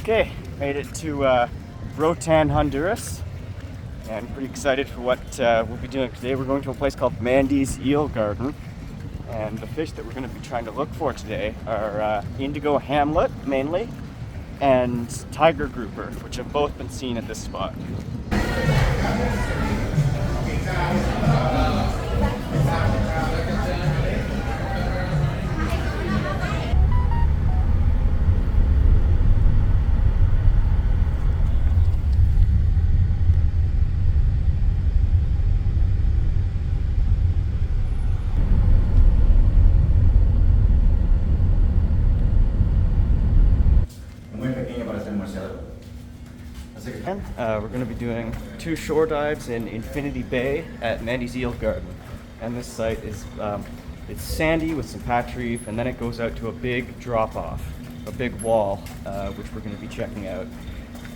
Okay, made it to Roatan, Honduras, and pretty excited for what we'll be doing today. We're going to a place called Mandy's Eel Garden, and the fish that we're going to be trying to look for today are Indigo Hamlet, mainly, and tiger grouper, which have both been seen at this spot. We're going to be doing 2 shore dives in Infinity Bay at Mandy's Eel Garden, and this site is it's sandy with some patch reef, and then it goes out to a big drop-off, a big wall, which we're going to be checking out,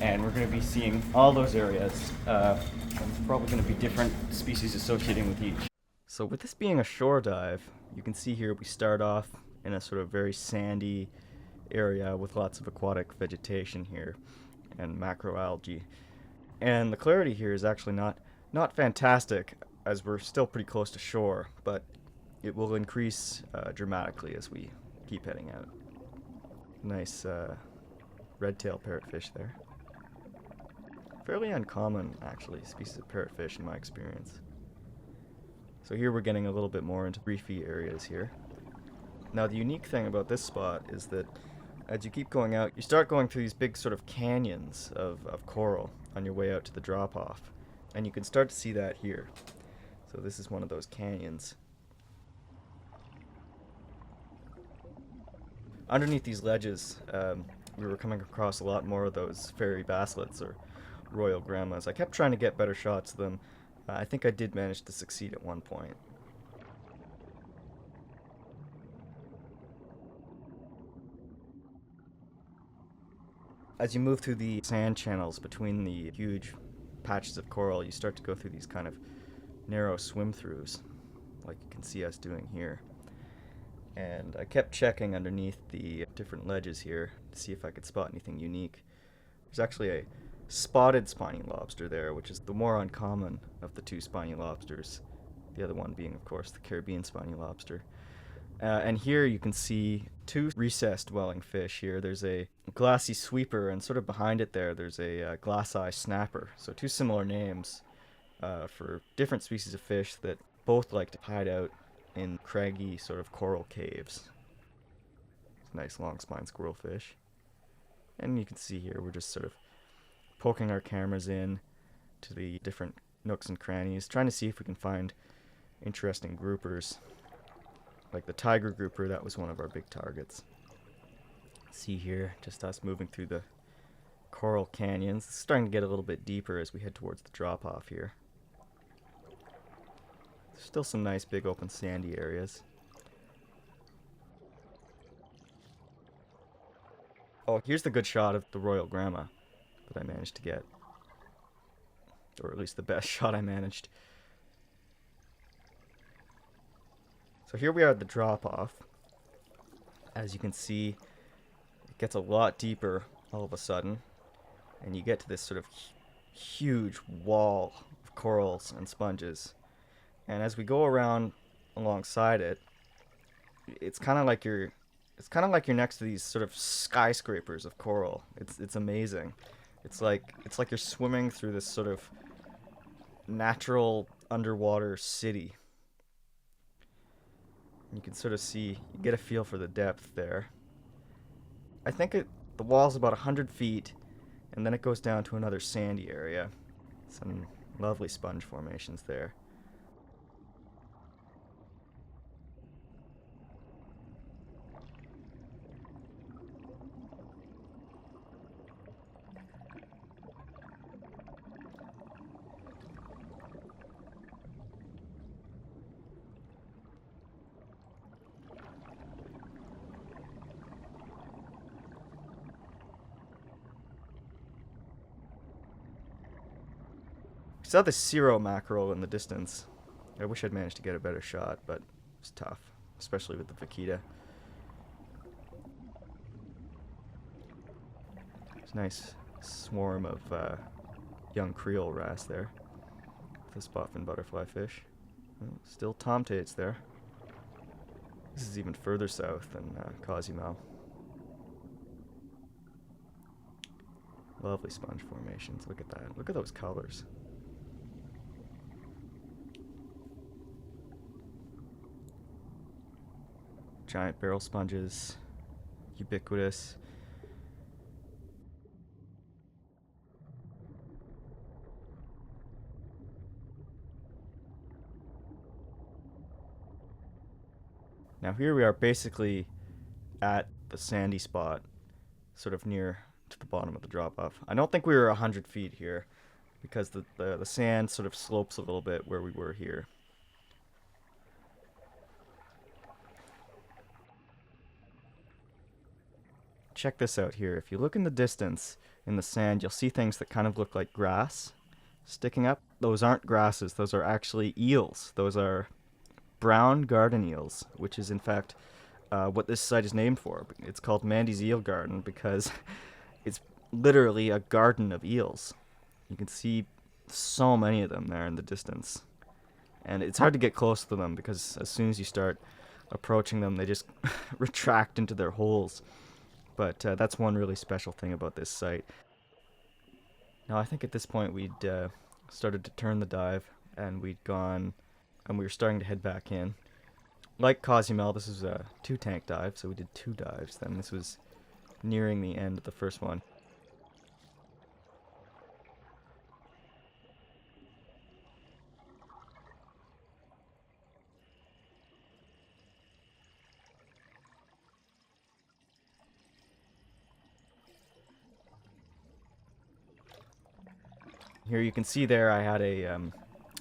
and we're going to be seeing all those areas. And there's probably going to be different species associating with each. So with this being a shore dive, you can see here we start off in a sort of very sandy area with lots of aquatic vegetation here and macroalgae. And the clarity here is actually not fantastic, as we're still pretty close to shore, but it will increase dramatically as we keep heading out. Nice red-tailed parrotfish there. Fairly uncommon, actually, species of parrotfish in my experience. So here we're getting a little bit more into reefy areas here. Now the unique thing about this spot is that as you keep going out, you start going through these big sort of canyons of coral on your way out to the drop-off. And you can start to see that here. So this is one of those canyons. Underneath these ledges, we were coming across a lot more of those fairy basslets or royal grammas. I kept trying to get better shots of them. I think I did manage to succeed at one point. As you move through the sand channels between the huge patches of coral, you start to go through these kind of narrow swim-throughs, like you can see us doing here. And I kept checking underneath the different ledges here to see if I could spot anything unique. There's actually a spotted spiny lobster there, which is the more uncommon of the 2 spiny lobsters. The other one being, of course, the Caribbean spiny lobster. And here you can see 2 recessed dwelling fish here. There's a glassy sweeper, and sort of behind it there's a glass-eye snapper. So 2 similar names for different species of fish that both like to hide out in craggy sort of coral caves. Nice long spine squirrelfish. And you can see here we're just sort of poking our cameras in to the different nooks and crannies, trying to see if we can find interesting groupers. Like the tiger grouper, that was one of our big targets. See here, just us moving through the coral canyons. It's starting to get a little bit deeper as we head towards the drop-off here. There's still some nice big open sandy areas. Oh, here's the good shot of the royal gramma that I managed to get. Or at least the best shot I managed. So here we are at the drop-off. As you can see, it gets a lot deeper all of a sudden, and you get to this sort of huge wall of corals and sponges. And as we go around alongside it, it's kind of like you're next to these sort of skyscrapers of coral. It's amazing. It's like you're swimming through this sort of natural underwater city. You can sort of see, you get a feel for the depth there. I think the wall's about 100 feet, and then it goes down to another sandy area. Some lovely sponge formations there. Saw the Cero mackerel in the distance. I wish I'd managed to get a better shot, but it's tough, especially with the vaquita. There's a nice swarm of young Creole wrasse there. The spotfin butterfly fish. Still tomtates there. This is even further south than Cozumel. Lovely sponge formations. Look at that. Look at those colors. Giant barrel sponges. Ubiquitous. Now here we are basically at the sandy spot, sort of near to the bottom of the drop-off. I don't think we were 100 feet here, because the sand sort of slopes a little bit where we were here. Check this out here. If you look in the distance in the sand, you'll see things that kind of look like grass sticking up. Those aren't grasses, those are actually eels. Those are brown garden eels, which is in fact what this site is named for. It's called Mandy's Eel Garden because it's literally a garden of eels. You can see so many of them there in the distance. And it's hard to get close to them because as soon as you start approaching them, they just retract into their holes. But that's one really special thing about this site. Now I think at this point we'd started to turn the dive, and we'd gone, and we were starting to head back in. Like Cozumel, this was a 2-tank dive, so we did 2 dives then. This was nearing the end of the first one. Here you can see there I had an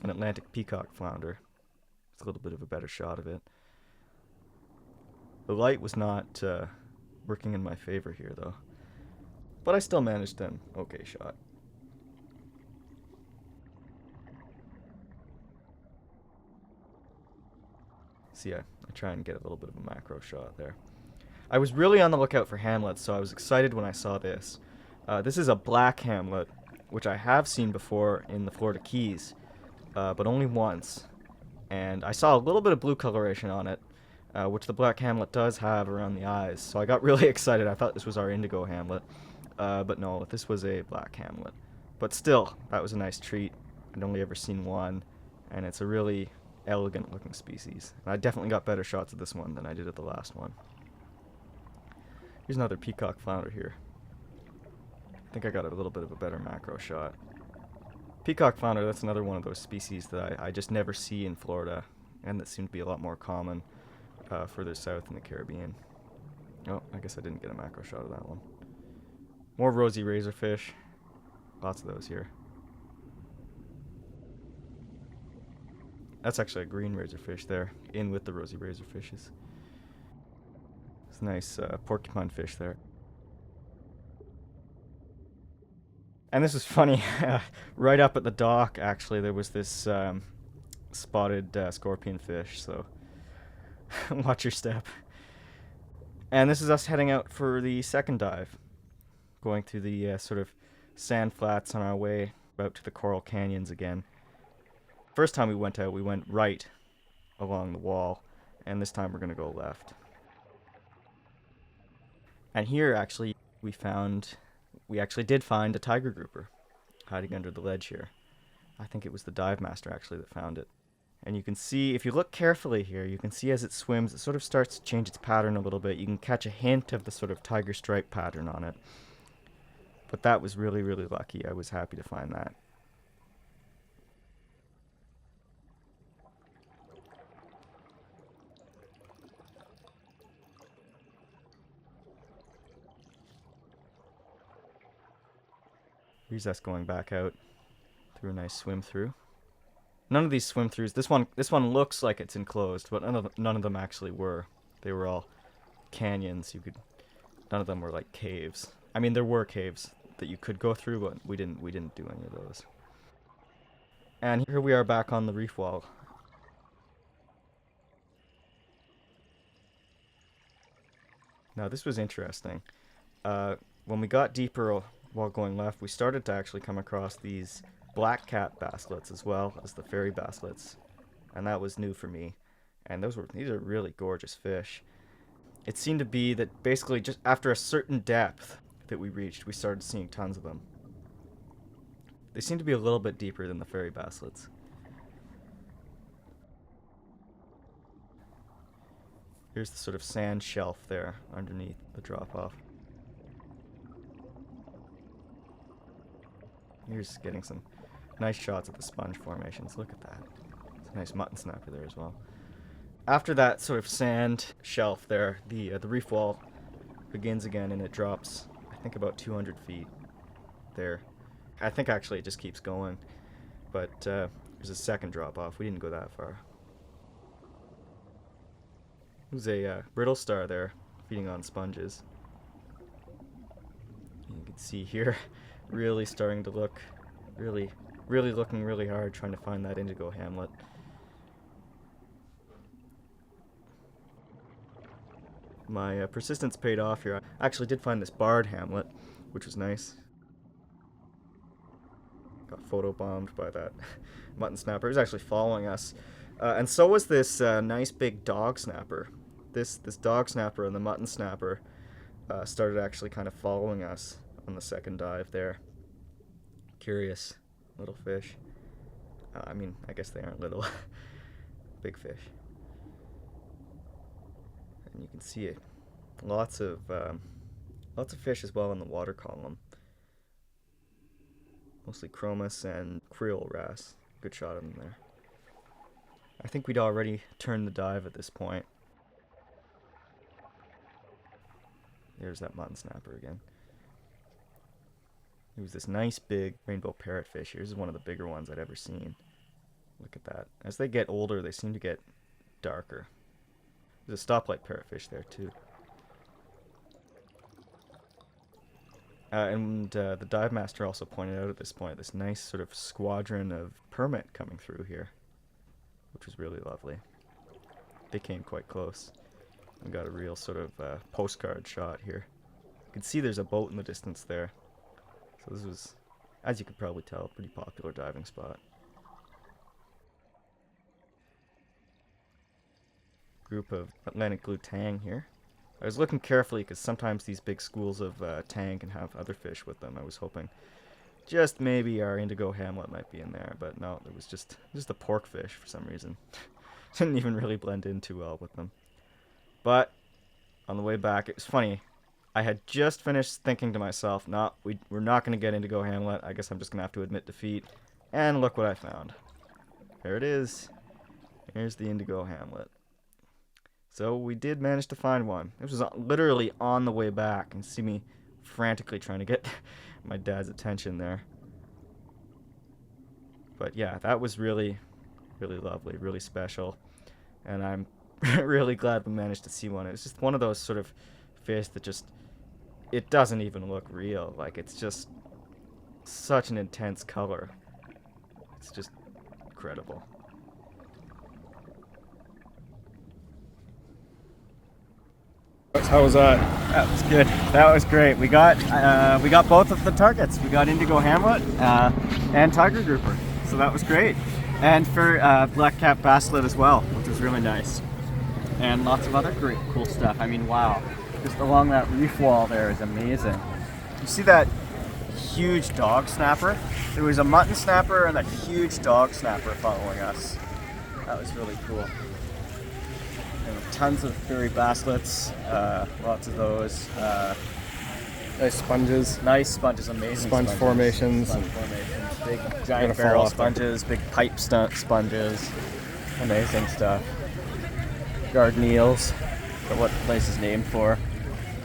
Atlantic peacock flounder. It's a little bit of a better shot of it. The light was not working in my favor here though, but I still managed an okay shot. See, I try and get a little bit of a macro shot there. I was really on the lookout for hamlets, so I was excited when I saw this. This is a black hamlet, which I have seen before in the Florida Keys, but only once. And I saw a little bit of blue coloration on it, which the black hamlet does have around the eyes. So I got really excited. I thought this was our Indigo Hamlet, but no, this was a black hamlet. But still, that was a nice treat. I'd only ever seen one, and it's a really elegant looking species. And I definitely got better shots of this one than I did of the last one. Here's another peacock flounder here. I think I got a little bit of a better macro shot. Peacock flounder, that's another one of those species that I just never see in Florida, and that seem to be a lot more common further south in the Caribbean. Oh, I guess I didn't get a macro shot of that one. More rosy razorfish. Lots of those here. That's actually a green razorfish there, in with the rosy razorfishes. It's a nice porcupine fish there. And this is funny, right up at the dock, actually, there was this spotted scorpion fish, so watch your step. And this is us heading out for the second dive, going through the sort of sand flats on our way out to the coral canyons again. First time we went out, we went right along the wall, and this time we're going to go left. And here, actually, we actually did find a tiger grouper hiding under the ledge here. I think it was the dive master actually that found it. And you can see, if you look carefully here, you can see as it swims, it sort of starts to change its pattern a little bit. You can catch a hint of the sort of tiger stripe pattern on it. But that was really, really lucky. I was happy to find that. Here's us going back out through a nice swim through. None of these swim throughs, this one looks like it's enclosed, but none of them actually were. They were all canyons. None of them were like caves. I mean, there were caves that you could go through, but we didn't do any of those. And here we are back on the reef wall. Now this was interesting. When we got deeper while going left, we started to actually come across these Blackcap Basslets as well as the fairy basslets, and that was new for me. And these are really gorgeous fish. It seemed to be that basically just after a certain depth that we reached, we started seeing tons of them. They seem to be a little bit deeper than the fairy basslets. Here's the sort of sand shelf there underneath the drop-off. Here's getting some nice shots of the sponge formations. Look at that. It's a nice mutton snapper there as well. After that sort of sand shelf there, the reef wall begins again, and it drops, I think, about 200 feet there. I think actually it just keeps going, but there's a second drop-off. We didn't go that far. There's a brittle star there feeding on sponges. You can see here really starting to look really looking really hard trying to find that Indigo Hamlet. My persistence paid off here. I actually did find this barred Hamlet, which was nice. Got photobombed by that mutton snapper. It was actually following us. And so was this nice big dog snapper. This dog snapper and the mutton snapper started actually kind of following us on the second dive there. Curious little fish. I mean, I guess they aren't little. Big fish. And you can see it. Lots of fish as well in the water column. Mostly chromis and creole wrasse. Good shot of them there. I think we'd already turned the dive at this point. There's that mutton snapper again. It was this nice big rainbow parrotfish. Here's one of the bigger ones I'd ever seen. Look at that. As they get older, they seem to get darker. There's a stoplight parrotfish there too. And the dive master also pointed out at this point this nice sort of squadron of permit coming through here, which was really lovely. They came quite close. We got a real sort of postcard shot here. You can see there's a boat in the distance there. So this was, as you could probably tell, a pretty popular diving spot. Group of Atlantic blue tang here. I was looking carefully because sometimes these big schools of tang can have other fish with them. I was hoping just maybe our Indigo Hamlet might be in there, but no, it was just a pork fish for some reason. Didn't even really blend in too well with them. But on the way back, it was funny. I had just finished thinking to myself, no, we're not going to get Indigo Hamlet. I guess I'm just going to have to admit defeat. And look what I found. There it is. Here's the Indigo Hamlet. So we did manage to find one. This was literally on the way back. And see me frantically trying to get my dad's attention there. But yeah, that was really lovely, really special. And I'm really glad we managed to see one. It's just one of those sort of fish that just, it doesn't even look real. Like, it's just such an intense color. It's just incredible. How was that? That was good. That was great. We got both of the targets. We got Indigo Hamlet and Tiger Grouper. So that was great. And for Blackcap Basslet as well, which was really nice. And lots of other great cool stuff. I mean, wow. Just along that reef wall there is amazing. You see that huge dog snapper? There was a mutton snapper and a huge dog snapper following us. That was really cool. And tons of fairy basslets, lots of those. Nice sponges. Nice sponges, amazing Sponge formations. Sponge formations. Big giant barrel sponges, big pipe sponges. Amazing stuff. Garden eels, for what the place is named for.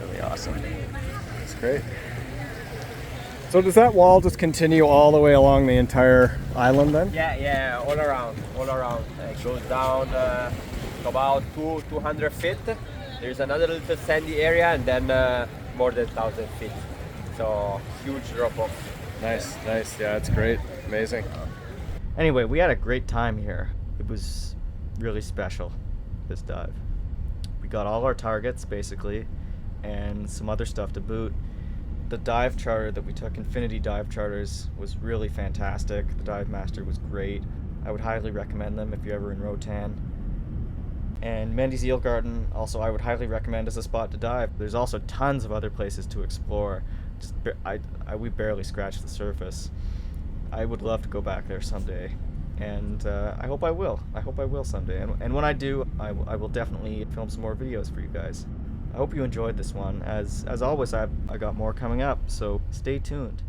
Really awesome. It's great. So does that wall just continue all the way along the entire island then? Yeah, all around. It goes down about 200 feet. There's another little sandy area and then more than 1,000 feet. So huge drop off. Nice. Yeah, it's great. Amazing. Anyway, we had a great time here. It was really special, this dive. We got all our targets basically and some other stuff to boot. The dive charter that we took, Infinity Dive Charters, was really fantastic. The Dive Master was great. I would highly recommend them if you're ever in Roatan. And Mandy's Eel Garden, also I would highly recommend as a spot to dive. There's also tons of other places to explore. We barely scratched the surface. I would love to go back there someday, and I hope I will. I hope I will someday. And when I do, I will definitely film some more videos for you guys. I hope you enjoyed this one. As always, I got more coming up, so stay tuned.